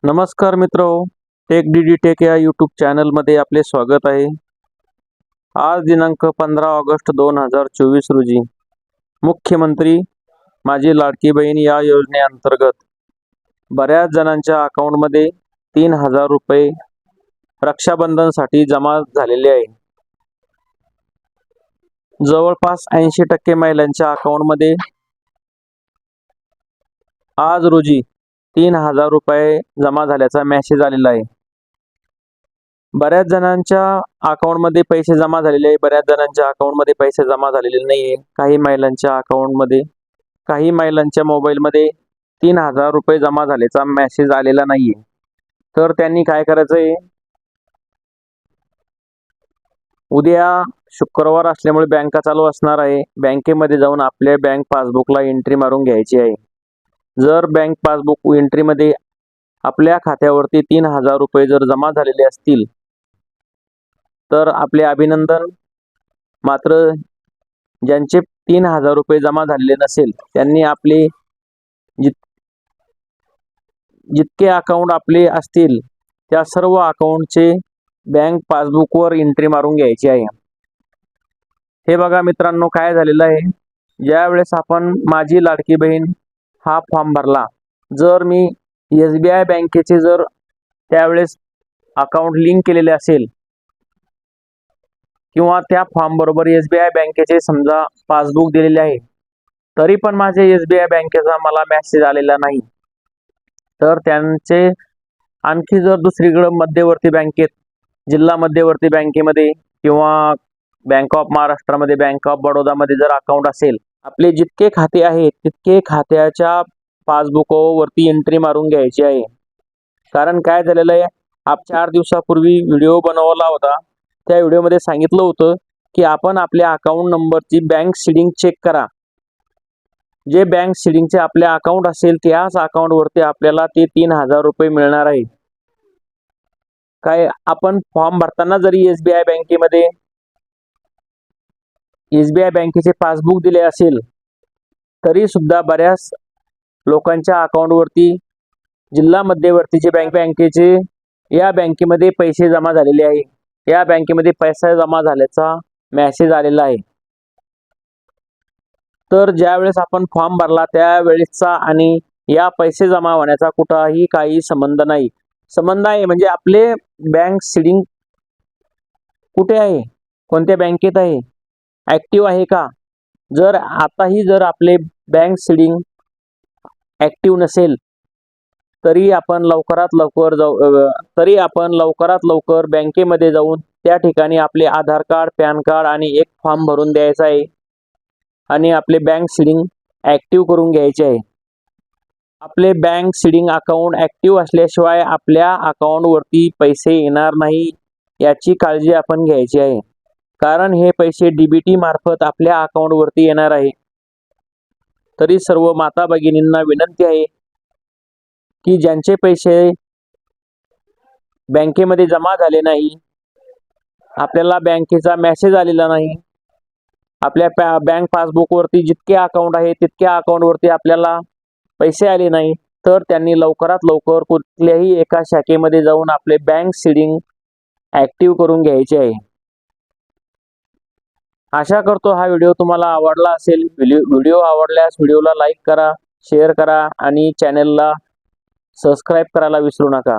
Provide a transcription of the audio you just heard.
नमस्कार मित्र, take D take या यूट्यूब चॅनलमध्ये आपले स्वागत आहे। आज दिनांक 15 ऑगस्ट 2024 रोजी मुख्यमंत्री माझी लाडकी बहीण या योजनेअंतर्गत बऱ्याच जणांच्या अकाउंटमध्ये 3000 रुपये रक्षाबंधनसाठी जमा झालेले आहे। जवळपास 80% महिलांच्या अकाउंटमध्ये आज रोजी 3000 रुपये जमा झाल्याचा मेसेज आलेला आहे। बऱ्याच जणांच्या अकाउंटमध्ये पैसे जमा झालेले आहे, बऱ्याच जणांच्या अकाउंटमध्ये पैसे जमा झालेले नाहीये। काही महिलांच्या अकाउंटमध्ये, काही महिलांच्या मोबाईलमध्ये 3000 रुपये जमा झाल्याचा मेसेज आलेला नाहीये। तर त्यांनी काय करायचंय, उद्या शुक्रवार असल्यामुळे बँका चालू असणार आहे। बँकेमध्ये जाऊन आपल्या बँक पासबुकला एंट्री मारून घ्यायची आहे। जर बँक पासबुक एंट्रीमध्ये आपल्या खात्यावरती 3000 रुपये जर जमा झालेले असतील तर आपले अभिनंदन। मात्र ज्यांचे 3000 रुपये जमा झालेले नसेल त्यांनी आपले जितके अकाउंट आपले असतील त्या सर्व अकाउंटचे बँक पासबुकवर एंट्री मारून घ्यायची आहे। हे बघा मित्रांनो, काय झालेलं आहे, ज्या वेळेस आपण माझी लाडकी बहीण हा फॉर्म भरला, जर मी SBI बँकेचे जर त्यावेळेस अकाउंट लिंक केलेले असेल किंवा त्या फॉर्म बरोबर SBI बँकेचे समजा पासबुक दिलेले आहे, तरी पण माझे SBI बँकेचा मला मेसेज आलेला नाही, तर त्यांचे आणखी जर दुसरीकडे मध्यवर्ती बँकेत, जिल्हा मध्यवर्ती बँकेमध्ये किंवा बँक ऑफ महाराष्ट्रामध्ये, बँक ऑफ बडोदामध्ये जर अकाउंट असेल, आपले जितके खाते आहेत तितके खात्याच्या पासबुकवरती एंट्री मारून घ्यायची आहे। कारण काय झालेलं आहे, 4 दिवसापूर्वी व्हिडिओ बनवला होता, त्या व्हिडिओमध्ये सांगितलं होतं की आपण आपल्या अकाउंट नंबरची बँक सीडिंग चेक करा। जे बँक सीडिंगचे आपले अकाउंट असेल त्याच अकाउंटवरती आपल्याला ते 3000 रुपये मिळणार आहे। काय आपण फॉर्म भरताना जरी SBI बँकेमध्ये SBI बँकेचे पासबुक दिले असेल तरी सुद्धा बऱ्याच लोकांच्या अकाउंटवरती जिल्हा मध्यवर्तीचे बँकेचे या बँकेमध्ये पैसे जमा झालेले आहे, या बँकेमध्ये पैसा जमा झाल्याचा मेसेज आलेला आहे। तर ज्या वेळेस आपण फॉर्म भरला त्यावेळेसचा आणि या पैसे जमा होण्याचा कुठलाही काही संबंध नाही। संबंध आहे म्हणजे आपले बँक सीडिंग कुठे आहे, कोणत्या बँकेत आहे, ऍक्टिव्ह आहे का। जर आताही जर आपले बँक सीडिंग ऍक्टिव्ह नसेल तरी आपण लवकरात लवकर बँकेमध्ये जाऊन त्या ठिकाणी आपले आधार कार्ड, पॅन कार्ड आणि एक फॉर्म भरून द्यायचा आहे आणि आपले बँक सीडिंग ऍक्टिव्ह करून घ्यायचे आहे। आपले बँक सीडिंग अकाउंट ऍक्टिव्ह असल्याशिवाय आपल्या अकाउंटवरती पैसे येणार नाही याची काळजी आपण घ्यायची आहे। कारण हे पैसे DBT मार्फत आपल्या अकाउंटवरती येणार आहे। तरी सर्व माता भगिनींना विनंती आहे की ज्यांचे पैसे बँकेमध्ये जमा झाले नाही, आपल्याला बँकेचा मेसेज आलेला नाही, आपल्या बँक पासबुकवरती जितके अकाउंट आहे तितक्या अकाउंटवरती आपल्याला पैसे आले नाही, तर त्यांनी लवकरात लवकर कुठल्याही एका शाखेमध्ये जाऊन आपले बँक सीडिंग ऍक्टिव्ह करून घ्यायचे आहे। आशा करतो हा व्हिडिओ तुम्हाला आवडला असेल। व्हिडिओ आवडल्यास व्हिडिओला लाईक करा, शेअर करा आणि चॅनलला सबस्क्राईब करायला विसरू नका।